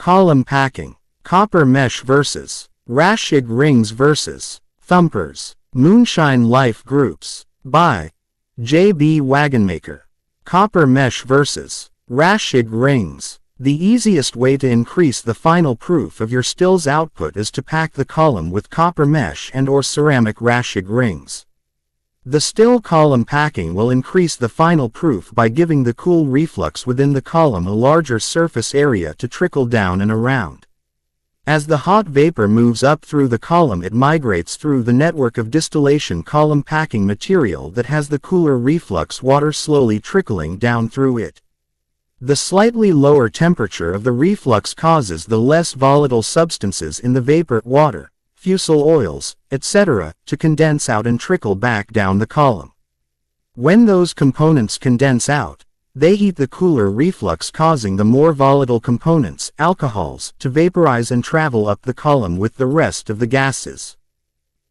Column packing. Copper mesh vs. Raschig rings vs. Thumpers. Moonshine Life Groups. By J.B. Wagonmaker. Copper mesh vs. Raschig rings. The easiest way to increase the final proof of your stills output is to pack the column with copper mesh and/or ceramic Raschig rings. The still column packing will increase the final proof by giving the cool reflux within the column a larger surface area to trickle down and around. As the hot vapor moves up through the column, it migrates through the network of distillation column packing material that has the cooler reflux water slowly trickling down through it. The slightly lower temperature of the reflux causes the less volatile substances in the vapor, water, fusel oils, etc., to condense out and trickle back down the column. When those components condense out, they heat the cooler reflux, causing the more volatile components, alcohols, to vaporize and travel up the column with the rest of the gases.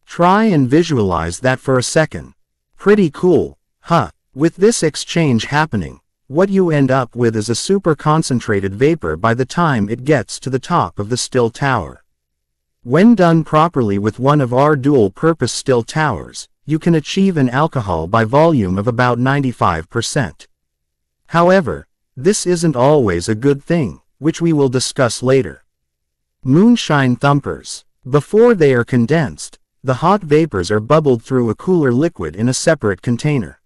Try and visualize that for a second. Pretty cool, huh? With this exchange happening, what you end up with is a super concentrated vapor by the time it gets to the top of the still tower. When done properly with one of our dual-purpose still towers, you can achieve an alcohol by volume of about 95%. However, this isn't always a good thing, which we will discuss later. Moonshine thumpers. Before they are condensed, the hot vapors are bubbled through a cooler liquid in a separate container.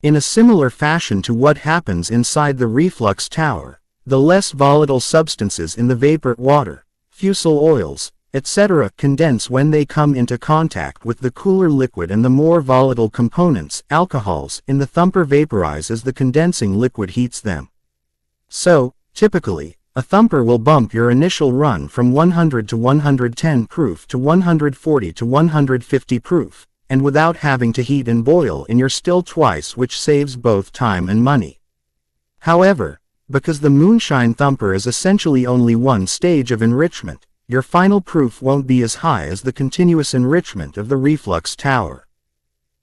In a similar fashion to what happens inside the reflux tower, the less volatile substances in the vapor, water, fusel oils, etc., condense when they come into contact with the cooler liquid, and the more volatile components, alcohols, in the thumper vaporize as the condensing liquid heats them. So, typically, a thumper will bump your initial run from 100 to 110 proof to 140 to 150 proof, and without having to heat and boil in your still twice, which saves both time and money. However, because the Moonshine thumper is essentially only one stage of enrichment, your final proof won't be as high as the continuous enrichment of the reflux tower.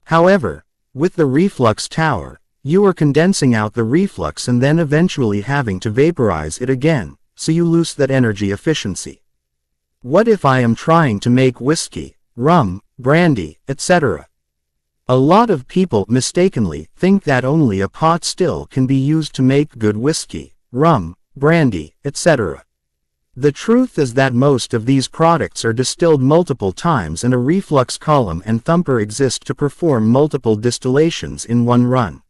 However, with the reflux tower, you are condensing out the reflux and then eventually having to vaporize it again, so you lose that energy efficiency. What if I am trying to make whiskey, rum, brandy, etc.? A lot of people mistakenly think that only a pot still can be used to make good whiskey, rum, brandy, etc. The truth is that most of these products are distilled multiple times, and a reflux column and thumper exist to perform multiple distillations in one run.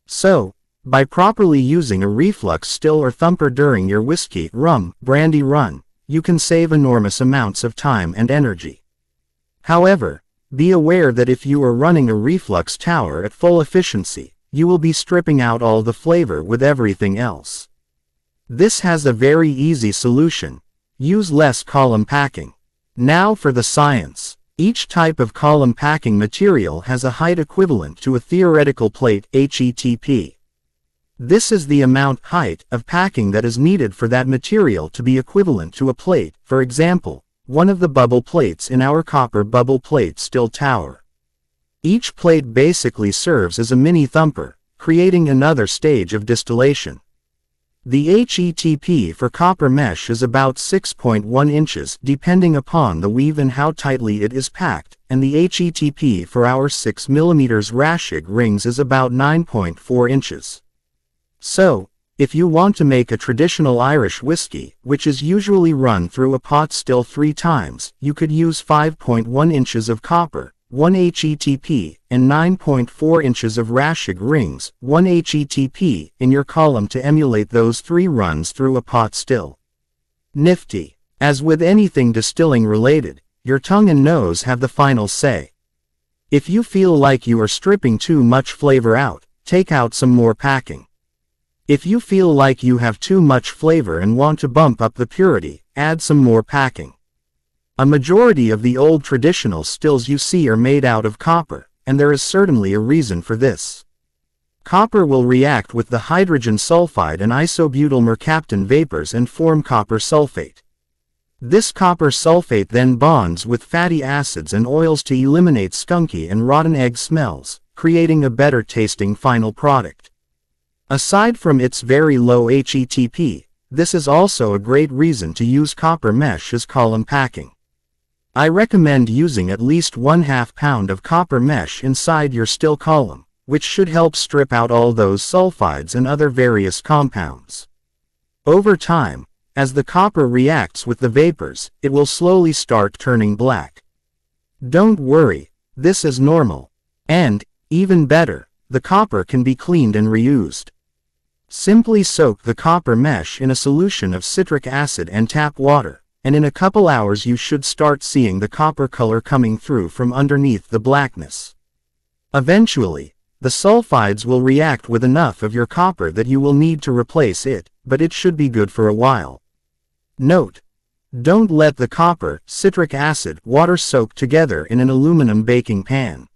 So, by properly using a reflux still or thumper during your whiskey, rum, brandy run, you can save enormous amounts of time and energy. However, be aware that if you are running a reflux tower at full efficiency, you will be stripping out all the flavor with everything else. This has a very easy solution. Use less column packing. Now for the science. Each type of column packing material has a height equivalent to a theoretical plate, HETP. This is the amount, height, of packing that is needed for that material to be equivalent to a plate, for example, one of the bubble plates in our copper bubble plate still tower. Each plate basically serves as a mini thumper, creating another stage of distillation. The HETP for copper mesh is about 6.1 inches depending upon the weave and how tightly it is packed, and the HETP for our 6 mm Raschig rings is about 9.4 inches. So, if you want to make a traditional Irish whiskey, which is usually run through a pot still 3 times, you could use 5.1 inches of copper, 1 HETP, and 9.4 inches of Raschig rings, 1 HETP, in your column to emulate those 3 runs through a pot still. Nifty. As with anything distilling related, your tongue and nose have the final say. If you feel like you are stripping too much flavor out, take out some more packing. If you feel like you have too much flavor and want to bump up the purity, add some more packing. A majority of the old traditional stills you see are made out of copper, and there is certainly a reason for this. Copper will react with the hydrogen sulfide and isobutyl mercaptan vapors and form copper sulfate. This copper sulfate then bonds with fatty acids and oils to eliminate skunky and rotten egg smells, creating a better tasting final product. Aside from its very low HETP, This is also a great reason to use copper mesh as column packing. I recommend using at least 1/2 pound of copper mesh inside your still column, which should help strip out all those sulfides and other various compounds. Over time, as the copper reacts with the vapors, it will slowly start turning black. Don't worry, this is normal. And, even better, the copper can be cleaned and reused. Simply soak the copper mesh in a solution of citric acid and tap water, and in a couple hours you should start seeing the copper color coming through from underneath the blackness. Eventually, the sulfides will react with enough of your copper that you will need to replace it, but it should be good for a while. Note: don't let the copper, citric acid, water soak together in an aluminum baking pan.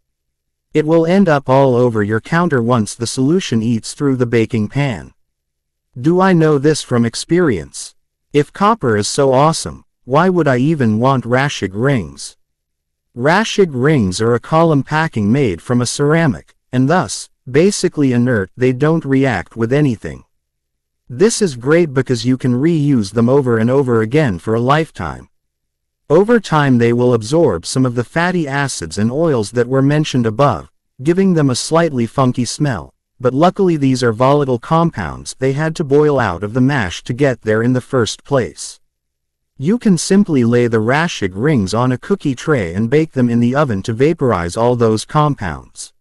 It will end up all over your counter once the solution eats through the baking pan. Do I know this from experience? If copper is so awesome, why would I even want Raschig rings? Raschig rings are a column packing made from a ceramic, and thus, basically inert. They don't react with anything. This is great because you can reuse them over and over again for a lifetime. Over time they will absorb some of the fatty acids and oils that were mentioned above, giving them a slightly funky smell, but luckily these are volatile compounds they had to boil out of the mash to get there in the first place. You can simply lay the Raschig rings on a cookie tray and bake them in the oven to vaporize all those compounds.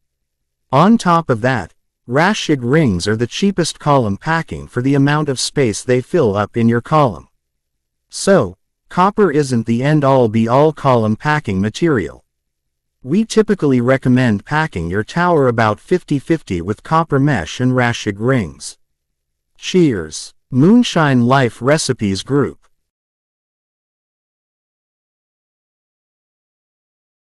On top of that, Raschig rings are the cheapest column packing for the amount of space they fill up in your column. So, copper isn't the end-all be-all column packing material. We typically recommend packing your tower about 50-50 with copper mesh and Raschig rings. Cheers! Moonshine Life Recipes Group.